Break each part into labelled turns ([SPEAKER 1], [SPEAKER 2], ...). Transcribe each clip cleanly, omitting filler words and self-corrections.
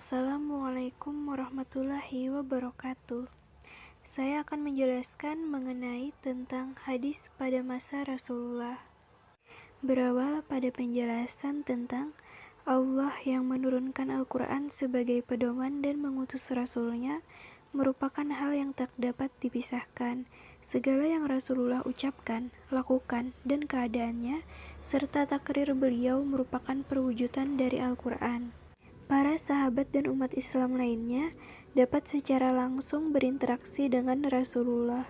[SPEAKER 1] Assalamualaikum warahmatullahi wabarakatuh. Saya akan menjelaskan mengenai tentang hadis pada masa Rasulullah. Berawal pada penjelasan tentang Allah yang menurunkan Al-Quran sebagai pedoman dan mengutus Rasul-Nya merupakan hal yang tak dapat dipisahkan. Segala yang Rasulullah ucapkan, lakukan, dan keadaannya, serta takrir beliau merupakan perwujudan dari Al-Quran. Para sahabat dan umat Islam lainnya dapat secara langsung berinteraksi dengan Rasulullah.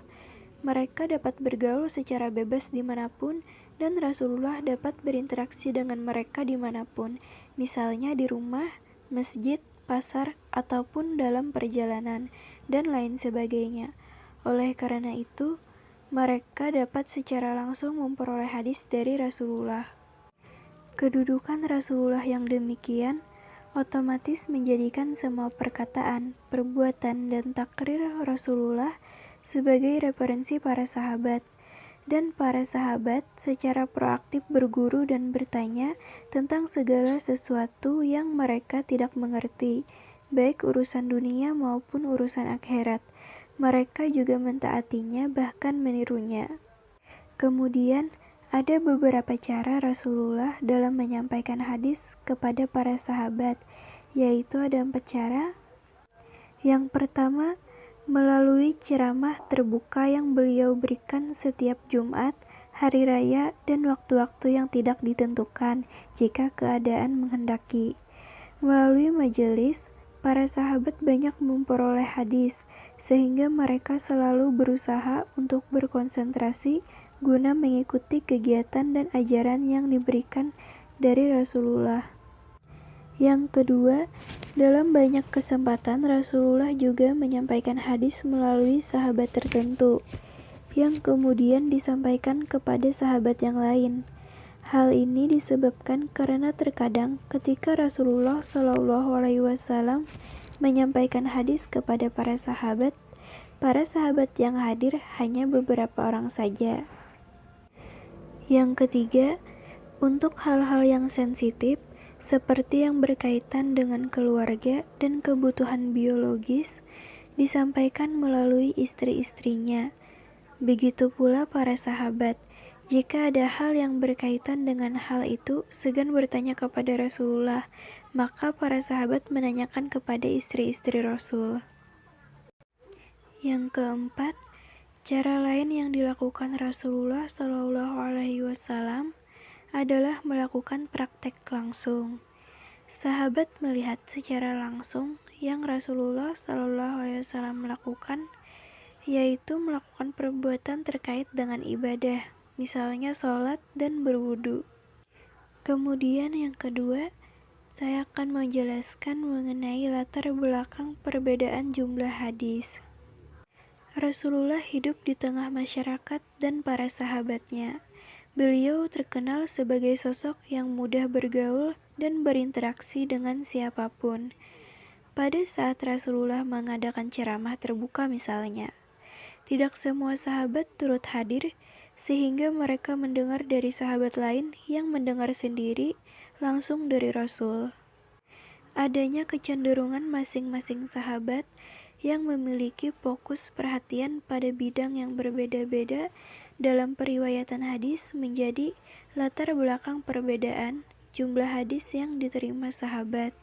[SPEAKER 1] Mereka dapat bergaul secara bebas dimanapun, dan Rasulullah dapat berinteraksi dengan mereka dimanapun, misalnya di rumah, masjid, pasar, ataupun dalam perjalanan, dan lain sebagainya. Oleh karena itu, mereka dapat secara langsung memperoleh hadis dari Rasulullah. Kedudukan Rasulullah yang demikian otomatis menjadikan semua perkataan, perbuatan, dan takrir Rasulullah sebagai referensi para sahabat. Dan para sahabat secara proaktif berguru dan bertanya tentang segala sesuatu yang mereka tidak mengerti, baik urusan dunia maupun urusan akhirat. Mereka juga mentaatinya, bahkan menirunya. Kemudian, ada beberapa cara Rasulullah dalam menyampaikan hadis kepada para sahabat, yaitu ada 4 cara. Yang pertama, melalui ceramah terbuka yang beliau berikan setiap Jumat, hari raya, dan waktu-waktu yang tidak ditentukan jika keadaan menghendaki. Melalui majelis, para sahabat banyak memperoleh hadis, sehingga mereka selalu berusaha untuk berkonsentrasi guna mengikuti kegiatan dan ajaran yang diberikan dari Rasulullah. Yang kedua, dalam banyak kesempatan Rasulullah juga menyampaikan hadis melalui sahabat tertentu, yang kemudian disampaikan kepada sahabat yang lain. Hal ini disebabkan karena terkadang ketika Rasulullah SAW menyampaikan hadis kepada para sahabat yang hadir hanya beberapa orang saja. Yang ketiga, untuk hal-hal yang sensitif seperti yang berkaitan dengan keluarga dan kebutuhan biologis disampaikan melalui istri-istrinya. Begitu pula para sahabat. Jika ada hal yang berkaitan dengan hal itu segan bertanya kepada Rasulullah, maka para sahabat menanyakan kepada istri-istri Rasul. Yang keempat, cara lain yang dilakukan Rasulullah SAW adalah melakukan praktek langsung. Sahabat melihat secara langsung yang Rasulullah SAW lakukan, yaitu melakukan perbuatan terkait dengan ibadah, misalnya sholat dan berwudu. Kemudian yang kedua, saya akan menjelaskan mengenai latar belakang perbedaan jumlah hadis. Rasulullah hidup di tengah masyarakat dan para sahabatnya. Beliau terkenal sebagai sosok yang mudah bergaul dan berinteraksi dengan siapapun. Pada saat Rasulullah mengadakan ceramah terbuka misalnya, tidak semua sahabat turut hadir, sehingga mereka mendengar dari sahabat lain yang mendengar sendiri langsung dari Rasul. Adanya kecenderungan masing-masing sahabat yang memiliki fokus perhatian pada bidang yang berbeda-beda dalam periwayatan hadis menjadi latar belakang perbedaan jumlah hadis yang diterima sahabat.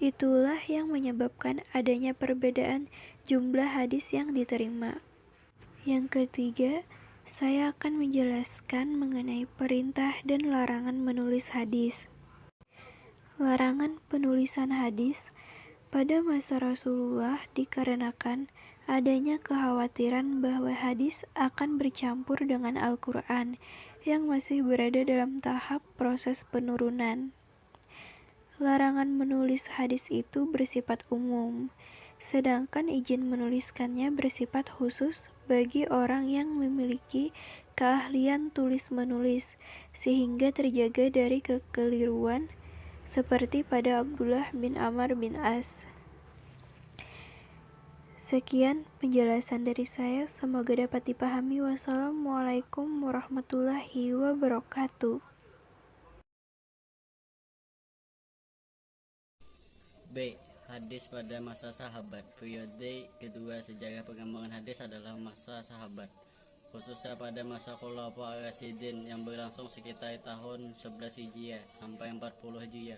[SPEAKER 1] Itulah yang menyebabkan adanya perbedaan jumlah hadis yang diterima. Yang ketiga, saya akan menjelaskan mengenai perintah dan larangan menulis hadis. Larangan penulisan hadis pada masa Rasulullah dikarenakan adanya kekhawatiran bahwa hadis akan bercampur dengan Al-Quran yang masih berada dalam tahap proses penurunan. Larangan menulis hadis itu bersifat umum, sedangkan izin menuliskannya bersifat khusus bagi orang yang memiliki keahlian tulis-menulis, sehingga terjaga dari kekeliruan seperti pada Abdullah bin Amr bin As. Sekian penjelasan dari saya, semoga dapat dipahami. Wassalamualaikum warahmatullahi wabarakatuh.
[SPEAKER 2] Baik, Hadis pada masa sahabat. Periode kedua sejarah pengembangan hadis adalah masa sahabat, khususnya pada masa Khulafaur Rasyidin yang berlangsung sekitar tahun 11 Hijriah sampai 40 Hijriah.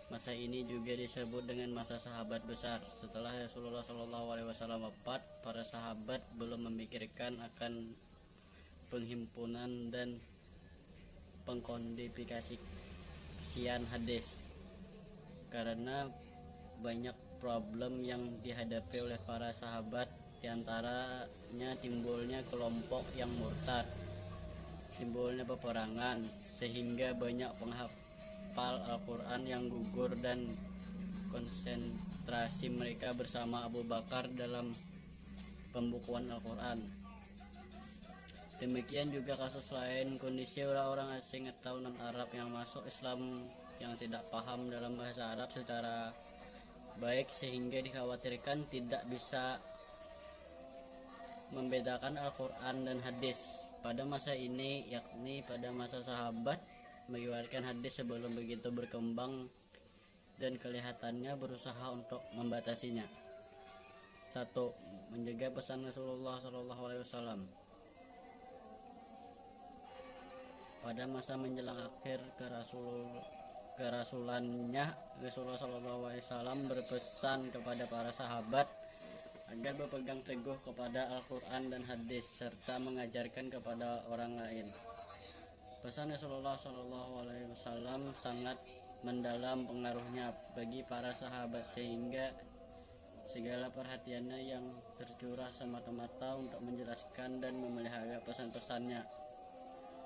[SPEAKER 2] Masa ini juga disebut dengan masa sahabat besar. Setelah Rasulullah SAW wafat, para sahabat belum memikirkan akan penghimpunan dan pengkodifikasian hadis karena banyak problem yang dihadapi oleh para sahabat, diantaranya timbulnya kelompok yang murtad, timbulnya peperangan, sehingga banyak penghafal Al-Quran yang gugur dan konsentrasi mereka bersama Abu Bakar dalam pembukuan Al-Quran. Demikian juga kasus lain, kondisi orang-orang asing atau non-Arab yang masuk Islam yang tidak paham dalam bahasa Arab secara baik sehingga dikhawatirkan tidak bisa membedakan Al-Quran dan hadis. Pada masa ini, yakni pada masa sahabat, meriwayatkan hadis sebelum begitu berkembang dan kelihatannya berusaha untuk membatasinya. 1. Menjaga pesan Rasulullah SAW. Pada masa menjelang akhir kerasulannya, Rasulullah SAW berpesan kepada para sahabat agar berpegang teguh kepada Al-Quran dan hadis serta mengajarkan kepada orang lain. Pesan Rasulullah SAW sangat mendalam pengaruhnya bagi para sahabat sehingga segala perhatiannya yang tercurah semata-mata untuk menjelaskan dan memelihara pesan-pesannya.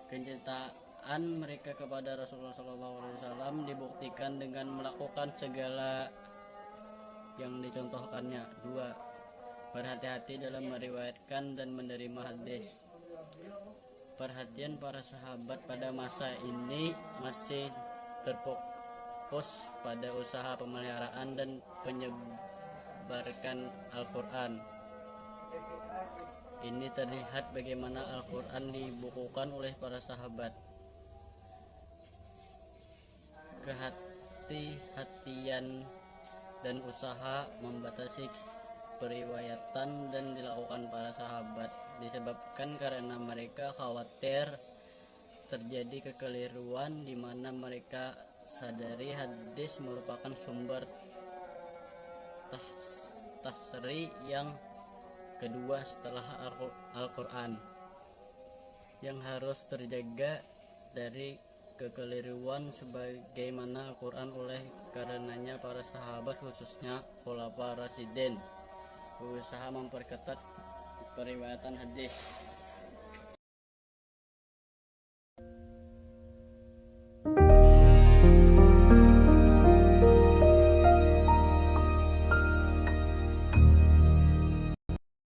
[SPEAKER 2] Kecintaan mereka kepada Rasulullah SAW dibuktikan dengan melakukan segala yang dicontohkannya. 2. Berhati-hati dalam meriwayatkan dan menerima hadis. Perhatian para sahabat pada masa ini masih terfokus pada usaha pemeliharaan dan penyebarkan Al-Quran. Ini terlihat bagaimana Al-Quran dibukukan oleh para sahabat. Kehati-hatian dan usaha membatasi periwayatan dan dilakukan para sahabat disebabkan karena mereka khawatir terjadi kekeliruan di mana mereka sadari hadis merupakan sumber tasri yang kedua setelah Al-Quran yang harus terjaga dari kekeliruan sebagaimana Al-Quran. Oleh karenanya para sahabat khususnya Khulafaur Rasyidin berusaha memperketat periwayatan hadis.